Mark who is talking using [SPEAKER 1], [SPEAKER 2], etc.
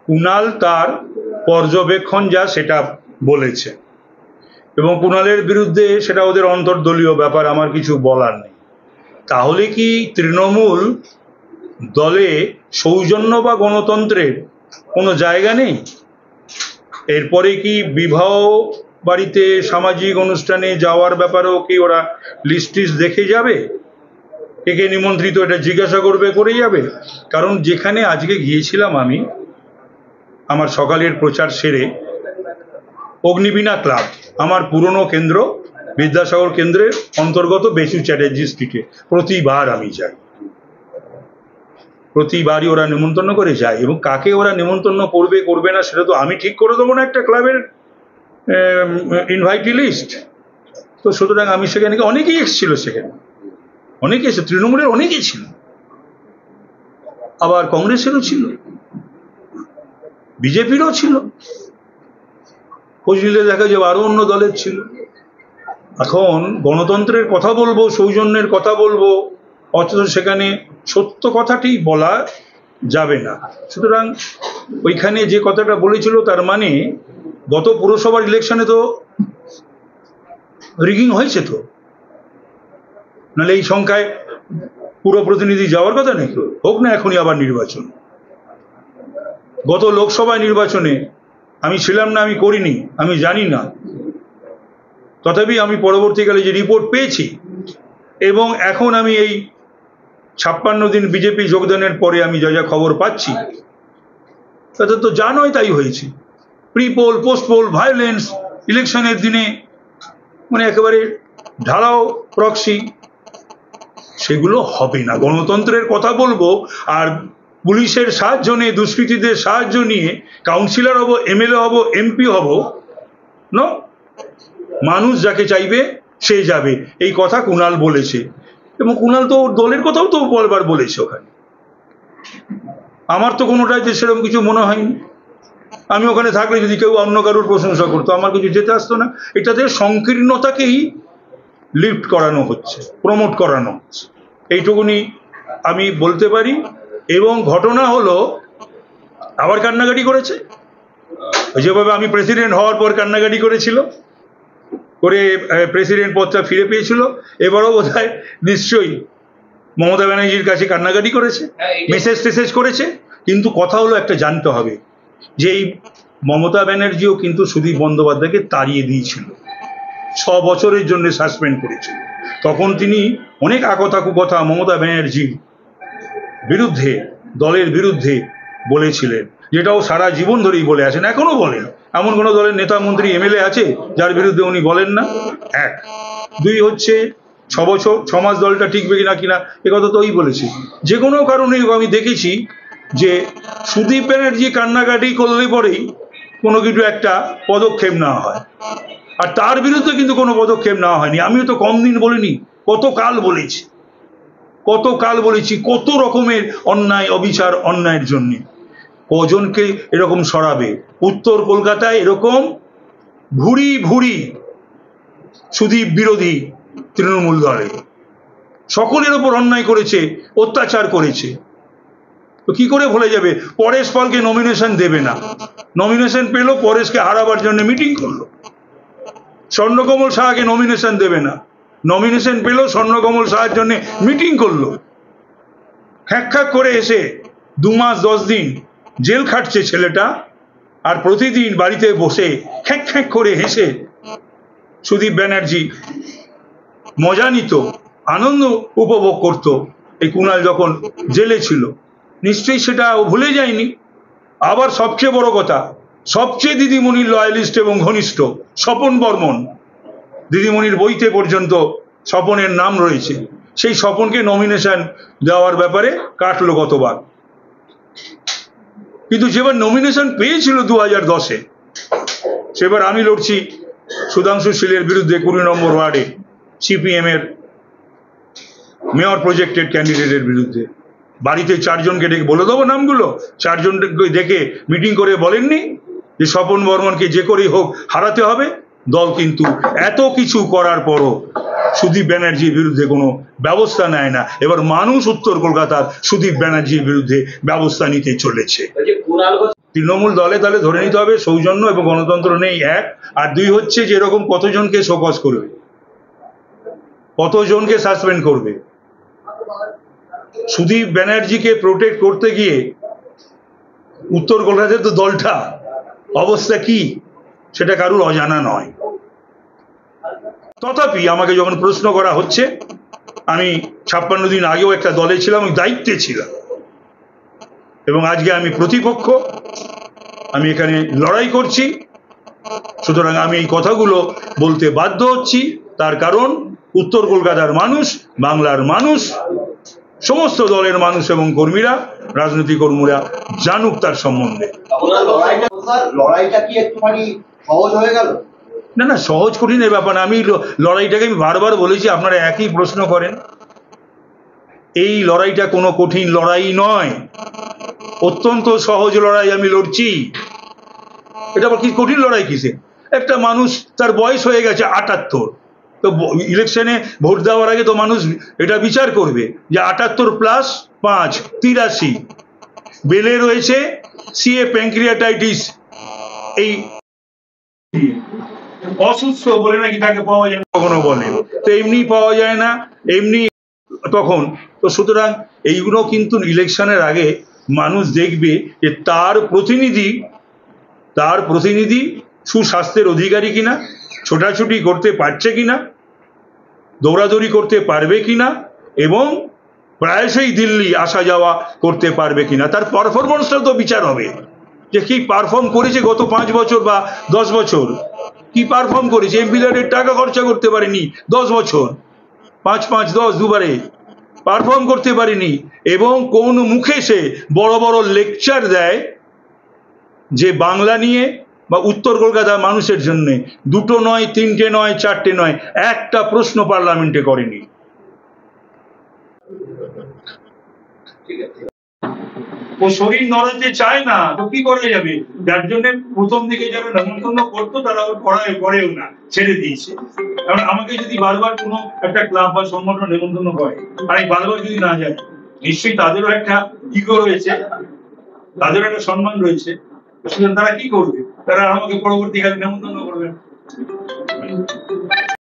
[SPEAKER 1] কুণাল তার পর্যবেক্ষণ যা সেটা বলেছে, এবং কুণালের বিরুদ্ধে সেটা ওদের অন্তর্দলীয় ব্যাপার, আমার কিছু বলার নেই। তাহলে কি তৃণমূল দলে সৌজন্য বা গণতন্ত্রের কোনো জায়গা নেই? এরপরে কি বিবাহ বাড়িতে সামাজিক অনুষ্ঠানে যাওয়ার ব্যাপারেও কি ওরা লিস্ট দেখে যাবে? কে কে নিমন্ত্রিত এটা জিজ্ঞাসা করবে, করে যাবে? কারণ যেখানে আজকে গিয়েছিলাম আমি আমার সকালের প্রচার সেরে, অগ্নিবীণা ক্লাব, আমার পুরনো কেন্দ্র বিদ্যাসাগর কেন্দ্রের অন্তর্গত বেচু চ্যাটার্জি স্ট্রিটে প্রতিবার আমি যাই, প্রতিবারই ওরা নিমন্ত্রণ করে যায়। এবং কাকে ওরা নিমন্ত্রণ করবে করবে না সেটা তো আমি ঠিক করে দেবো না একটা ক্লাবের ইনভাইটি লিস্ট। তো সুতরাং আমি সেখানে অনেকেই এসেছিল, সেখানে অনেকে এসে, তৃণমূলের অনেকেই ছিল, আবার কংগ্রেসেরও ছিল, বিজেপিরও ছিল, খোঁজ নিলে দেখা যাবে আরো অন্য দলের ছিল। এখন গণতন্ত্রের কথা বলবো, সৌজন্যের কথা বলবো, অথচ সেখানে সত্য কথাটি বলা যাবে না। সুতরাং ওইখানে যে কথাটা বলেছিল তার মানে গত পুরসভার ইলেকশনে তো রিগিং হয়েছে, তো নাহলে এই সংখ্যায় পুরো প্রতিনিধি যাওয়ার কথা নাকি? হোক না এখনই আবার নির্বাচন। গত লোকসভায় নির্বাচনে আমি ছিলাম না, আমি করিনি, আমি জানি না, তথাপি আমি পরবর্তীকালে যে রিপোর্ট পেয়েছি এবং এখন আমি এই 56 দিন বিজেপি যোগদানের পরে আমি যা যা খবর পাচ্ছি তাতে তো যা নয় তাই হয়েছে। Pre poll, post poll, violence, ইলেকশনের দিনে মানে একেবারে ঢালাও প্রক্সি, সেগুলো হবে না। গণতন্ত্রের কথা বলবো, আর পুলিশের সাহায্য নিয়ে, দুষ্কৃতীদের সাহায্য নিয়ে কাউন্সিলর হব, এমএলএ হব, এমপি হব, না, মানুষ যাকে চাইবে সে যাবে, এই কথা কুণাল বলেছে। এবং কুণাল তো দলের কথাও তো বলবার বলেছে ওখানে। আমার তো কোনোটাই সেরকম কিছু মনে হয়নি। আমি ওখানে থাকলে যদি কেউ অন্য কারোর প্রশংসা করতো আমার কিছু যেতে আসতো না। এটাতে সংকীর্ণতাকেই লিফট করানো হচ্ছে, প্রমোট করানো হচ্ছে, এইটুকুনি আমি বলতে পারি। এবং ঘটনা হলো আবার কান্নাকাটি করেছে, যেভাবে আমি প্রেসিডেন্ট হওয়ার পর কান্নাকাটি করেছিল, করে প্রেসিডেন্ট পদটা ফিরে পেয়েছিল, এবারও বোধহয় নিশ্চয়ই মমতা ব্যানার্জির কাছে কান্নাকাটি করেছে, মেসেজ টেসেজ করেছে। কিন্তু কথা হলো একটা জানতে হবে যে এই মমতা ব্যানার্জিও কিন্তু সুদীপ বন্দ্যোপাধ্যায়কে তাড়িয়ে দিয়েছিল, 6 বছরের জন্য সাসপেন্ড করেছিল। তখন তিনি অনেক আকথা কুকথা মমতা ব্যানার্জির বিরুদ্ধে, দলের বিরুদ্ধে বলেছিলেন, যেটাও সারা জীবন ধরেই বলে আসেন, এখনো বলেন। এমন কোনো দলের নেতা, মন্ত্রী, এমএলএ আছে যার বিরুদ্ধে উনি বলেন না? এক। দুই হচ্ছে 6 বছর 6 মাস দলটা টিকবে কিনা কিনা একথা তো ওই বলেছি। যে কোনো কারণে আমি দেখেছি যে সুদীপ ব্যানার্জি কান্নাকাটি করলে পরেই কোনো কিছু একটা পদক্ষেপ নেওয়া হয়, আর তার বিরুদ্ধে কিন্তু কোনো পদক্ষেপ নেওয়া হয়নি। আমিও তো কম দিন বলিনি, কত কাল বলেছি, কত কাল বলেছি, কত রকমের অন্যায়, অবিচার, অন্যায়ের জন্য কজনকে এরকম সরাবে। উত্তর কলকাতায় এরকম ভুরি ভুরি সুদীপ বিরোধী তৃণমূল দলে সকলের ওপর অন্যায় করেছে, অত্যাচার করেছে। তো কি করে ভুলে যাবে? পরেশ পালকে নমিনেশন দেবে না, নমিনেশন পেল, পরেশকে হারাবার জন্য মিটিং করলো। স্বর্ণকমল সাহাকে নমিনেশন দেবে না, নমিনেশন পেল, স্বর্ণকমল সাহার জন্য মিটিং করলো। খ্যাক করে এসে 2 মাস 10 দিন জেল খাটছে ছেলেটা, আর প্রতিদিন বাড়িতে বসে খ্যাক করে হেসে সুদীপ ব্যানার্জি মজা নিত, আনন্দ উপভোগ করত এই কুণাল যখন জেলে ছিল। নিশ্চয়ই সেটা ভুলে যায়নি। আবার সবচেয়ে বড় কথা, সবচেয়ে দিদিমণির লয়ালিস্ট এবং ঘনিষ্ঠ স্বপন বর্মন, দিদিমণির বইতে পর্যন্ত স্বপনের নাম রয়েছে, সেই স্বপনকে নমিনেশন দেওয়ার ব্যাপারে কাটলো কতবার। কিন্তু যেবার নমিনেশন পেয়েছিল 2010-এ, সেবার আমি লড়ছি সুধাংশু শীলের বিরুদ্ধে 20 নম্বর ওয়ার্ডে সিপিএম এর মেয়র প্রজেক্টেড ক্যান্ডিডেটের বিরুদ্ধে। বাড়িতে 4 জনকে ডেকে, বলে দেবো নামগুলো, 4 জনকে ডেকে মিটিং করে বলেননি যে স্বপন বর্মনকে যে করেই হোক হারাতে হবে। দল কিন্তু এত কিছু করার পরও সুদীপ ব্যানার্জির বিরুদ্ধে কোনো ব্যবস্থা নেয় না। এবার মানুষ উত্তর কলকাতার সুদীপ ব্যানার্জির বিরুদ্ধে ব্যবস্থা নিতে চলেছে। তৃণমূল দলে তাহলে ধরে নিতে হবে সৌজন্য এবং গণতন্ত্র নেই, এক। আর দুই হচ্ছে যে এরকম কতজনকে শোকজ করবে, কতজনকে সাসপেন্ড করবে। সুদীপ ব্যানার্জিকে প্রোটেক্ট করতে গিয়ে উত্তর কলকাতার তো দলটা অবস্থা কি সেটা কারুর অজানা নয়। তথাপি আমাকে যখন প্রশ্ন করা হচ্ছে, আমি 56 দিন আগেও একটা দলে ছিলাম, ওই দায়িত্বে ছিলাম, এবং আজকে আমি প্রতিপক্ষ, আমি এখানে লড়াই করছি। সুতরাং আমি এই কথাগুলো বলতে বাধ্য হচ্ছি, তার কারণ উত্তর কলকাতার মানুষ, বাংলার মানুষ, সমস্ত দলের মানুষ এবং কর্মীরা, রাজনৈতিক কর্মীরা জানুক তার সম্বন্ধে।
[SPEAKER 2] লড়াইটা কি একটুখানি সহজ হয়ে গেল?
[SPEAKER 1] না না, সহজ কঠিনের ব্যাপার না। আমি লড়াইটাকে আমি বারবার বলেছি, আপনারা একই প্রশ্ন করেন। এই লড়াইটা কোনো কঠিন লড়াই নয়, অত্যন্ত সহজ লড়াই আমি লড়ছি। এটা আবার কি কঠিন লড়াই কিসে? একটা মানুষ, তার বয়স হয়ে গেছে 78, তো ইলেকশনে ভোট দেওয়ার আগে তো মানুষ এটা বিচার করবে যে 78 প্লাস 5 83, বেলে রয়েছে সিএ প্যানক্রিয়াটাইটিস, এই অসুস্থ বলে নাকি তাকে পাওয়া যায় না, কখনো বলে তো এমনি পাওয়া যায় না, এমনি তখন তো। সুতরাং এইগুলো কিন্তু ইলেকশনের আগে মানুষ দেখবে যে তার প্রতিনিধি সুস্বাস্থ্যের অধিকারী কিনা, ছোটাছুটি করতে পারছে কিনা, দৌড়াদৌড়ি করতে পারবে কিনা, এবং প্রায়শই দিল্লি আসা যাওয়া করতে পারবে কিনা। তার পারফরমেন্সটা তো বিচার হবে, যে কি পারফর্ম করেছে গত 5 বছর বা 10 বছর, কি পারফর্ম করেছে। এমপিদের টাকা খরচা করতে পারেনি 10 বছর, 5-5-10 দুবারে পারফর্ম করতে পারেনি, এবং কোন মুখে সে বড় বড় লেকচার দেয় যে বাংলা নিয়ে বা উত্তর কলকাতার মানুষের জন্য 2টো নয়, 3টে নয়, 4টে নয়, একটা প্রশ্ন পার্লামেন্টে করেনি। ও শরীর নড়াতে চায় না, তো কি করা যাবে? যার জন্য প্রথম দিকে যারা নেমন্তন্ন করতো তারা করেও না, ছেড়ে দিয়েছে। কারণ আমাকে যদি বারবার কোনো একটা ক্লাব বা সংগঠন নেমন্তন্ন করে, আর এই বারবার যদি না যায়, নিশ্চয়ই তাদেরও একটা ইগো রয়েছে, তাদেরও একটা সম্মান রয়েছে। সুতরাং তারা কি করবে? তারা আমাকে পরবর্তীকালে নেমন্তন্ন করবে।